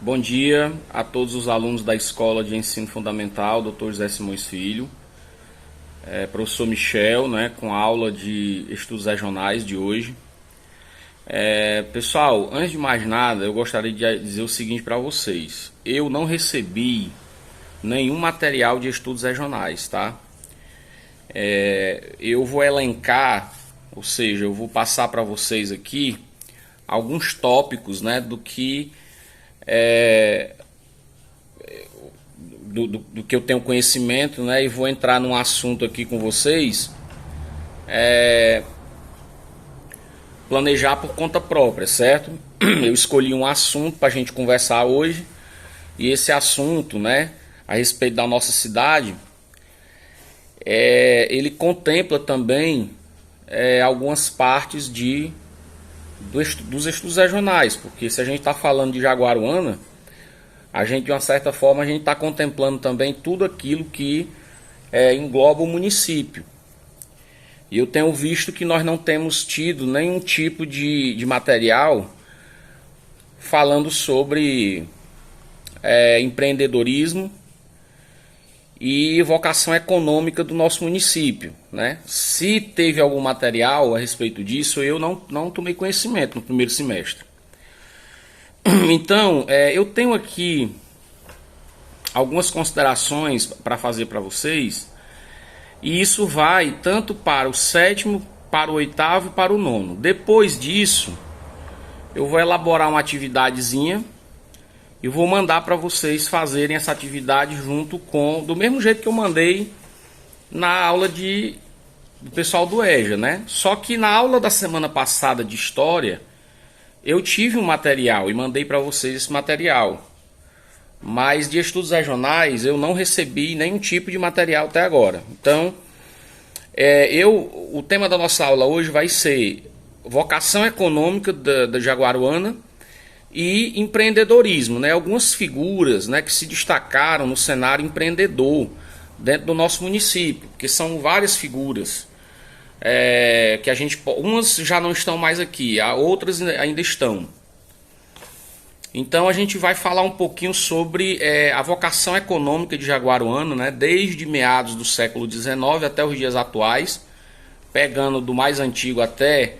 Bom dia a todos os alunos da Escola de Ensino Fundamental, Dr. José Simões Filho, professor Michel, né, com a aula de estudos regionais de hoje. Pessoal, antes de mais nada, eu gostaria de dizer o seguinte para vocês. Eu não recebi nenhum material de estudos regionais, tá? Eu vou elencar, ou seja, eu vou passar para vocês aqui alguns tópicos, né, do que do que eu tenho conhecimento, né, e vou entrar num assunto aqui com vocês, planejar por conta própria, certo? Eu escolhi um assunto para a gente conversar hoje, e esse assunto, né, a respeito da nossa cidade, ele contempla também algumas partes dos estudos regionais, porque se a gente está falando de Jaguaruana, a gente, de uma certa forma, a gente está contemplando também tudo aquilo que engloba o município. E eu tenho visto que nós não temos tido nenhum tipo de material falando sobre empreendedorismo e vocação econômica do nosso município, né? Se teve algum material a respeito disso, eu não tomei conhecimento no primeiro semestre. Então, eu tenho aqui algumas considerações para fazer para vocês, e isso vai tanto para o sétimo, para o oitavo e para o nono. Depois disso, eu vou elaborar uma atividadezinha e vou mandar para vocês fazerem essa atividade junto com, do mesmo jeito que eu mandei na aula do pessoal do EJA, né? Só que na aula da semana passada de História, eu tive um material e mandei para vocês esse material. Mas de estudos regionais eu não recebi nenhum tipo de material até agora. Então, o tema da nossa aula hoje vai ser vocação econômica da Jaguaruana e empreendedorismo, né? Algumas figuras, né, que se destacaram no cenário empreendedor dentro do nosso município, que são várias figuras. Que a gente, umas já não estão mais aqui, outras ainda estão. Então a gente vai falar um pouquinho sobre a vocação econômica de Jaguaruana, né, desde meados do século XIX até os dias atuais, pegando do mais antigo até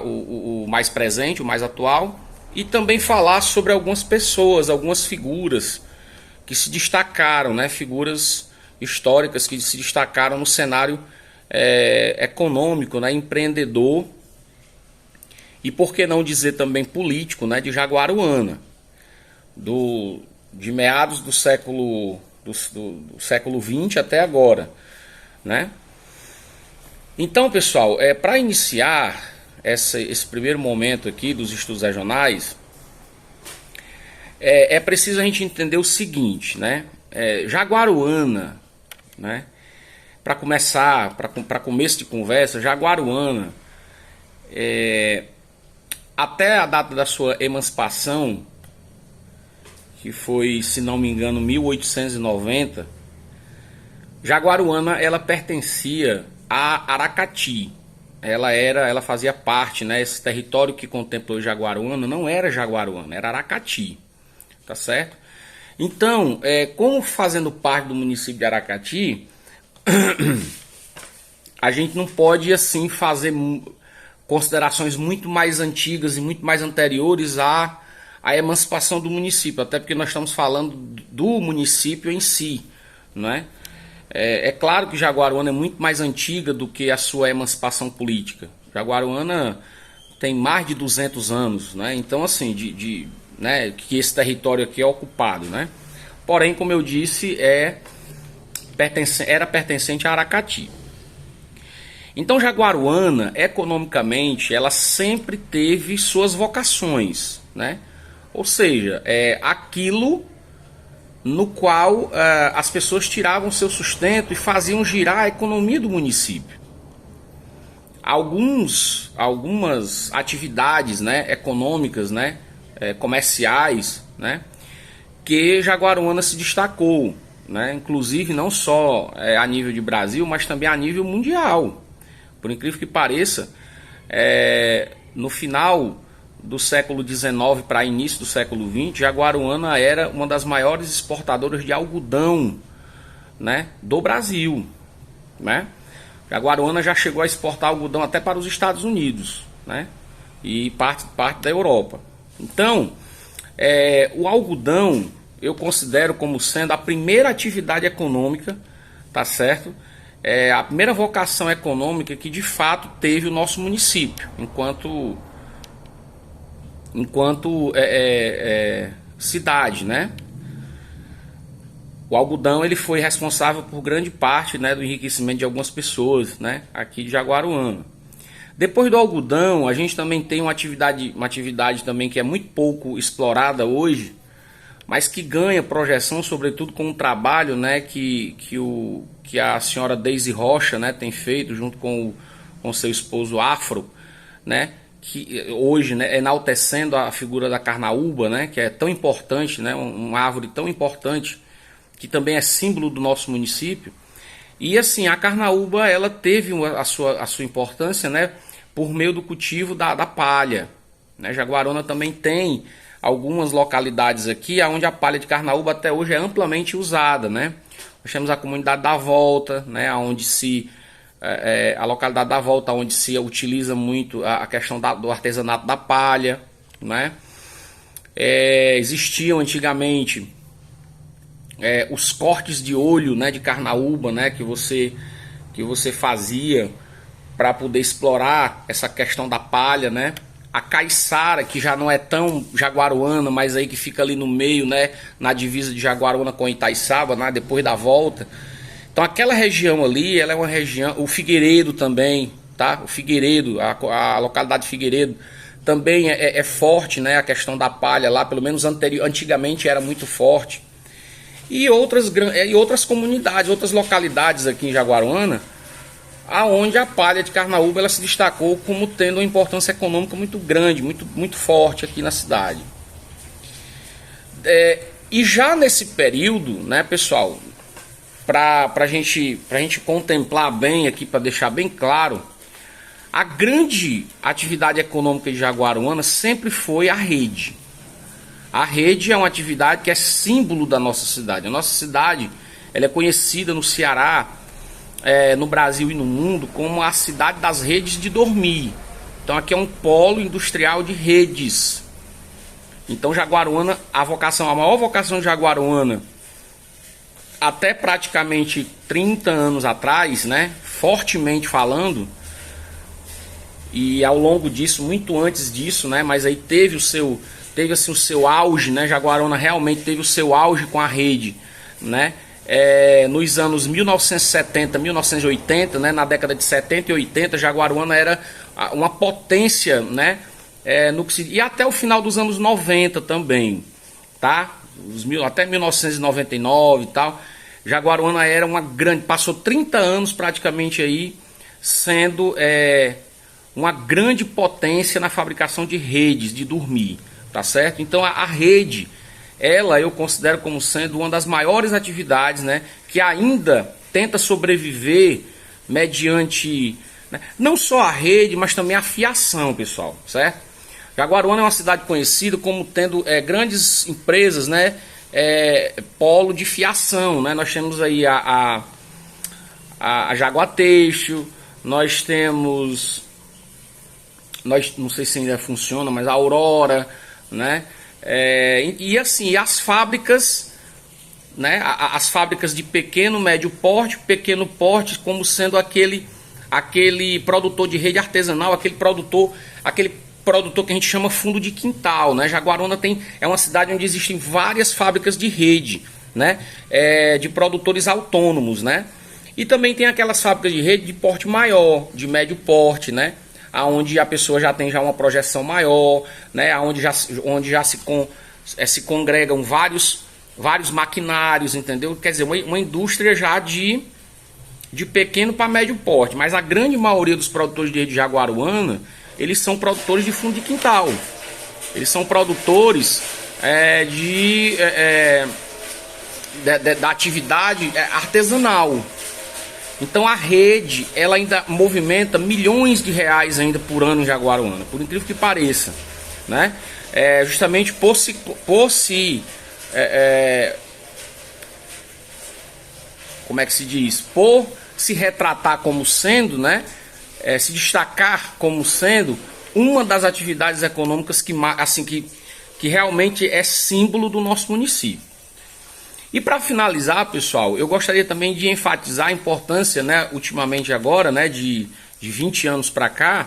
o mais presente, o mais atual, e também falar sobre algumas pessoas, algumas figuras que se destacaram, né, figuras históricas que se destacaram no cenário econômico, né, empreendedor e, por que não dizer, também político, né, de Jaguaruana, de meados do século XX até agora, né? Então, pessoal, para iniciar esse primeiro momento aqui dos estudos regionais, é preciso a gente entender o seguinte, né? Jaguaruana, né? Para começar, para começo de conversa, Jaguaruana, até a data da sua emancipação, que foi, se não me engano, 1890, Jaguaruana ela pertencia a Aracati. Ela fazia parte, né? Esse território que contemplou Jaguaruana não era Jaguaruana, era Aracati, tá certo? Então, como fazendo parte do município de Aracati, a gente não pode assim fazer considerações muito mais antigas e muito mais anteriores à emancipação do município, até porque nós estamos falando do município em si, não é? É claro que Jaguaruana é muito mais antiga do que a sua emancipação política. Jaguaruana tem mais de 200 anos, né? Então, assim, né, que esse território aqui é ocupado, né? Porém, como eu disse, era pertencente a Aracati. Então, Jaguaruana, economicamente, ela sempre teve suas vocações, né? Ou seja, aquilo no qual as pessoas tiravam seu sustento e faziam girar a economia do município. Algumas atividades, né, econômicas, né, comerciais, né, que Jaguaruana se destacou, né, inclusive não só a nível de Brasil, mas também a nível mundial. Por incrível que pareça, no final do século XIX para início do século XX, Jaguaruana era uma das maiores exportadoras de algodão, né, do Brasil, né? Jaguaruana já chegou a exportar algodão até para os Estados Unidos, né, e parte da Europa. Então, o algodão eu considero como sendo a primeira atividade econômica, tá certo? A primeira vocação econômica que de fato teve o nosso município, enquanto cidade, né? O algodão ele foi responsável por grande parte, né, do enriquecimento de algumas pessoas, né, aqui de Jaguaruana. Depois do algodão, a gente também tem uma atividade também que é muito pouco explorada hoje, mas que ganha projeção, sobretudo com o trabalho, né, que a senhora Deise Rocha, né, tem feito junto com seu esposo Afro, né, que hoje, né, enaltecendo a figura da carnaúba, né, que é tão importante, né, uma árvore tão importante, que também é símbolo do nosso município. E assim, a carnaúba ela teve a sua importância, né, por meio do cultivo da palha, né? Jaguaruana também tem algumas localidades aqui onde a palha de carnaúba até hoje é amplamente usada, né? Nós temos a comunidade da Volta, né, onde a localidade da Volta, onde se utiliza muito a questão do artesanato da palha, né? Existiam antigamente os cortes de olho, né, de carnaúba, né, que você fazia para poder explorar essa questão da palha, né? A caiçara, que já não é tão jaguaruana, mas aí que fica ali no meio, né, na divisa de Jaguaruana com Itaiçaba, né, depois da volta. Então aquela região ali, ela é uma região, o Figueiredo também, tá? O Figueiredo, a localidade de Figueiredo também é forte, né, a questão da palha lá, pelo menos antigamente era muito forte. E outras comunidades, outras localidades aqui em Jaguaruana, aonde a palha de carnaúba ela se destacou como tendo uma importância econômica muito grande, muito forte aqui na cidade. E já nesse período, né, pessoal, para a gente contemplar bem aqui, para deixar bem claro, a grande atividade econômica de Jaguaruana sempre foi a rede. A rede é uma atividade que é símbolo da nossa cidade. A nossa cidade ela é conhecida no Ceará, no Brasil e no mundo, como a cidade das redes de dormir. Então aqui é um polo industrial de redes. Então Jaguaruana, a maior vocação de Jaguaruana, até praticamente 30 anos atrás, né, fortemente falando, e ao longo disso, muito antes disso, né, mas aí teve assim, o seu auge, né, Jaguaruana realmente teve o seu auge com a rede, né, nos anos 1970, 1980, né, na década de 70 e 80, Jaguaruana era uma potência, né, e até o final dos anos 90 também, tá? Até 1999 e tal, Jaguaruana era uma grande, passou 30 anos praticamente aí, sendo uma grande potência na fabricação de redes de dormir, tá certo? Então a rede, ela eu considero como sendo uma das maiores atividades, né, que ainda tenta sobreviver mediante, né, não só a rede, mas também a fiação, pessoal, certo? Jaguaruana é uma cidade conhecida como tendo grandes empresas, né, polo de fiação, né? Nós temos aí a Jaguatextil, nós temos, não sei se ainda funciona, mas a Aurora, né? E assim, as fábricas, né, as fábricas de pequeno, médio porte, pequeno porte, como sendo aquele produtor de rede artesanal, aquele produtor que a gente chama fundo de quintal, né? Jaguaruana é uma cidade onde existem várias fábricas de rede, né, de produtores autônomos, né? E também tem aquelas fábricas de rede de porte maior, de médio porte, né, aonde a pessoa já tem uma projeção maior, né, onde já se congregam vários maquinários, entendeu? Quer dizer, uma indústria já de pequeno para médio porte, mas a grande maioria dos produtores de rede de Jaguaruana, eles são produtores de fundo de quintal, eles são produtores da atividade artesanal. Então a rede, ela ainda movimenta milhões de reais ainda por ano em Jaguaruana, por incrível que pareça, né? Justamente como é que se diz? Por se retratar como sendo, né? Se destacar como sendo uma das atividades econômicas que realmente é símbolo do nosso município. E para finalizar, pessoal, eu gostaria também de enfatizar a importância, né, ultimamente agora, né, de 20 anos para cá,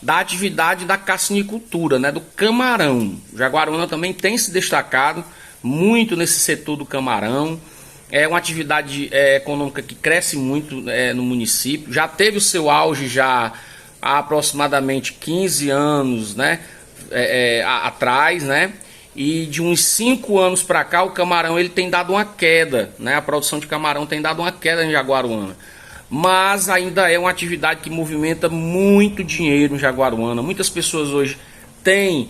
da atividade da cassinicultura, né, do camarão. Jaguaruana também tem se destacado muito nesse setor do camarão. É uma atividade econômica que cresce muito no município. Já teve o seu auge já há aproximadamente 15 anos, né, atrás, né? E de uns 5 anos para cá o camarão ele tem dado uma queda, né? A produção de camarão tem dado uma queda em Jaguaruana. Mas ainda é uma atividade que movimenta muito dinheiro em Jaguaruana. Muitas pessoas hoje têm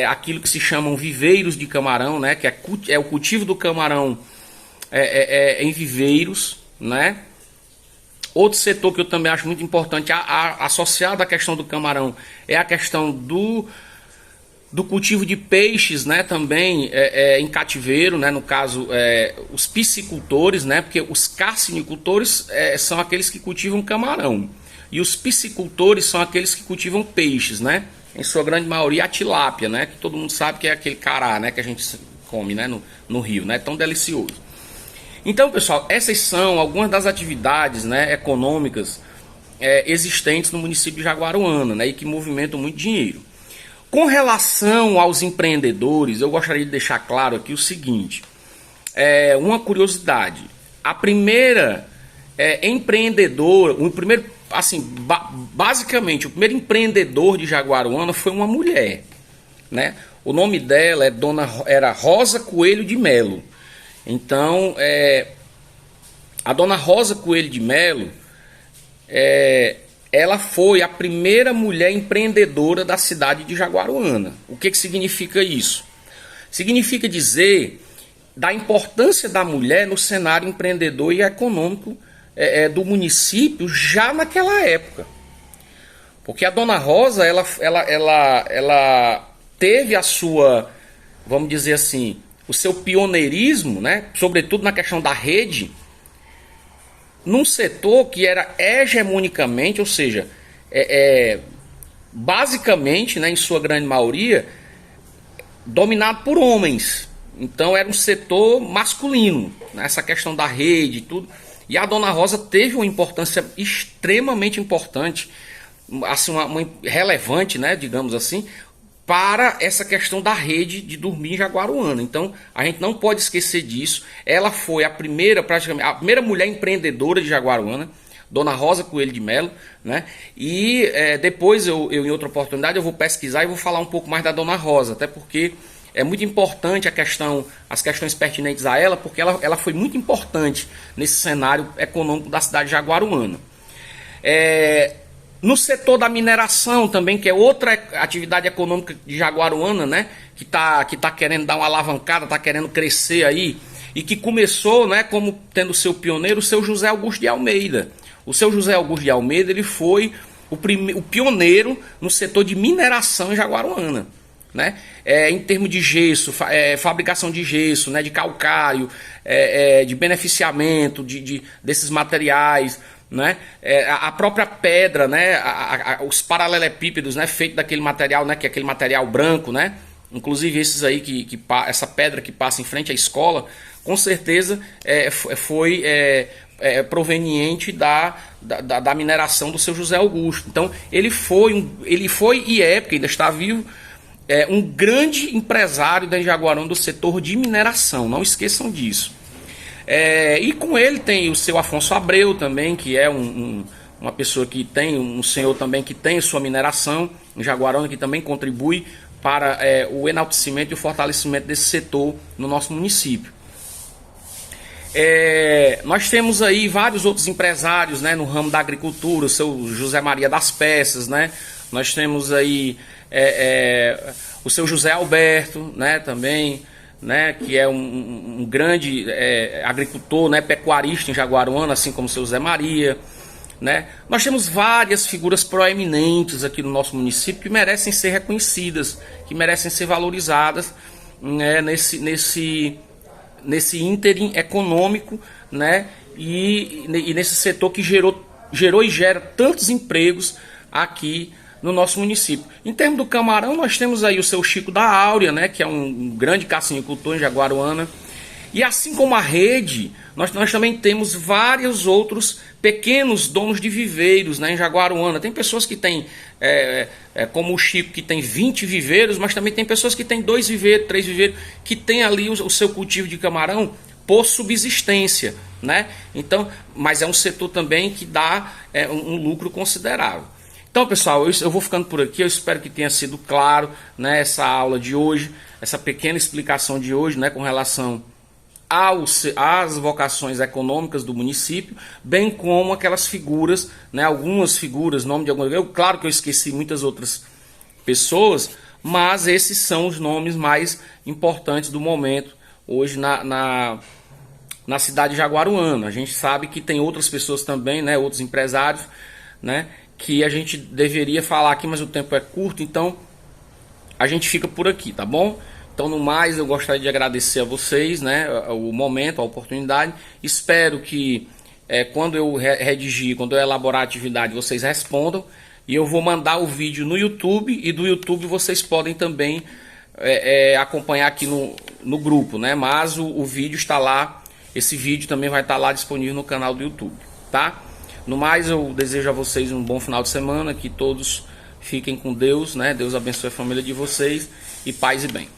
aquilo que se chamam viveiros de camarão, né? Que é o cultivo do camarão em viveiros, né? Outro setor que eu também acho muito importante, associado à questão do camarão, é a questão do cultivo de peixes, né? Também em cativeiro, né? No caso, os piscicultores, né? Porque os carcinicultores são aqueles que cultivam camarão. E os piscicultores são aqueles que cultivam peixes, né? Em sua grande maioria a tilápia, né? Que todo mundo sabe que é aquele cará, né? Que a gente come, né? No rio, né? Tão delicioso. Então, pessoal, essas são algumas das atividades, né, econômicas existentes no município de Jaguaruana, né, e que movimentam muito dinheiro. Com relação aos empreendedores, eu gostaria de deixar claro aqui o seguinte, uma curiosidade. A primeira empreendedora, basicamente, o primeiro empreendedor de Jaguaruana foi uma mulher, né? O nome dela era Rosa Coelho de Melo. Então, a dona Rosa Coelho de Melo, ela foi a primeira mulher empreendedora da cidade de Jaguaruana. O que significa isso? Significa dizer da importância da mulher no cenário empreendedor e econômico do município já naquela época. Porque a dona Rosa, ela teve a sua, vamos dizer assim, o seu pioneirismo, né, sobretudo na questão da rede, num setor que era hegemonicamente, ou seja, basicamente, né, em sua grande maioria, dominado por homens. Então era um setor masculino, né, essa questão da rede e tudo. E a dona Rosa teve uma importância extremamente importante, assim, uma relevante, né, digamos assim, para essa questão da rede de dormir em Jaguaruana. Então, a gente não pode esquecer disso. Ela foi praticamente a primeira mulher empreendedora de Jaguaruana, dona Rosa Coelho de Melo, né? E depois, eu em outra oportunidade, eu vou pesquisar e vou falar um pouco mais da dona Rosa, até porque é muito importante as questões pertinentes a ela, porque ela foi muito importante nesse cenário econômico da cidade de Jaguaruana. No setor da mineração também, que é outra atividade econômica de Jaguaruana, né, que tá querendo dar uma alavancada, está querendo crescer aí, e que começou, né, como tendo seu pioneiro, o seu José Augusto de Almeida. O seu José Augusto de Almeida, ele foi o pioneiro no setor de mineração em Jaguaruana, né? Em termos de gesso, fabricação de gesso, né, de calcário, de beneficiamento desses materiais, né? A própria pedra, né? Os paralelepípedos, né? Feito daquele material, né? Que é aquele material branco, né? Inclusive esses aí essa pedra que passa em frente à escola, com certeza foi proveniente da mineração do seu José Augusto. Então ele foi e porque ainda está vivo, um grande empresário da Jaguaruana do setor de mineração. Não esqueçam disso. E com ele tem o seu Afonso Abreu também, que é uma pessoa que tem, um senhor também que tem sua mineração em Jaguaruana, que também contribui para o enaltecimento e o fortalecimento desse setor no nosso município. Nós temos aí vários outros empresários, né, no ramo da agricultura, o seu José Maria das Peças, né? Nós temos aí o seu José Alberto, né, também, né, que é um grande agricultor, né, pecuarista em Jaguaruana, assim como o seu Zé Maria, né? Nós temos várias figuras proeminentes aqui no nosso município que merecem ser reconhecidas, que merecem ser valorizadas, né, nesse ínterim econômico, né, e nesse setor que gerou e gera tantos empregos aqui no nosso município. Em termos do camarão, nós temos aí o seu Chico da Áurea, né, que é um grande caçinicultor em Jaguaruana. E assim como a rede, nós também temos vários outros pequenos donos de viveiros, né, em Jaguaruana. Tem pessoas que têm, como o Chico, que tem 20 viveiros, mas também tem pessoas que têm 2 viveiros, 3 viveiros, que tem ali o seu cultivo de camarão por subsistência, né? Então, mas é um setor também que dá um lucro considerável. Então, pessoal, eu vou ficando por aqui. Eu espero que tenha sido claro, né, essa aula de hoje, essa pequena explicação de hoje, né, com relação às vocações econômicas do município, bem como aquelas figuras, né, algumas figuras, nome de algumas. Claro que eu esqueci muitas outras pessoas, mas esses são os nomes mais importantes do momento hoje na cidade de Jaguaruana. A gente sabe que tem outras pessoas também, né, outros empresários, né, que a gente deveria falar aqui, mas o tempo é curto, então a gente fica por aqui, tá bom? Então, no mais, eu gostaria de agradecer a vocês, né, o momento, a oportunidade. Espero que quando eu redigir, quando eu elaborar a atividade, vocês respondam. E eu vou mandar o vídeo no YouTube, e do YouTube vocês podem também acompanhar aqui no grupo, né? Mas o vídeo está lá, esse vídeo também vai estar lá disponível no canal do YouTube, tá? No mais, eu desejo a vocês um bom final de semana, que todos fiquem com Deus, né? Deus abençoe a família de vocês, e paz e bem.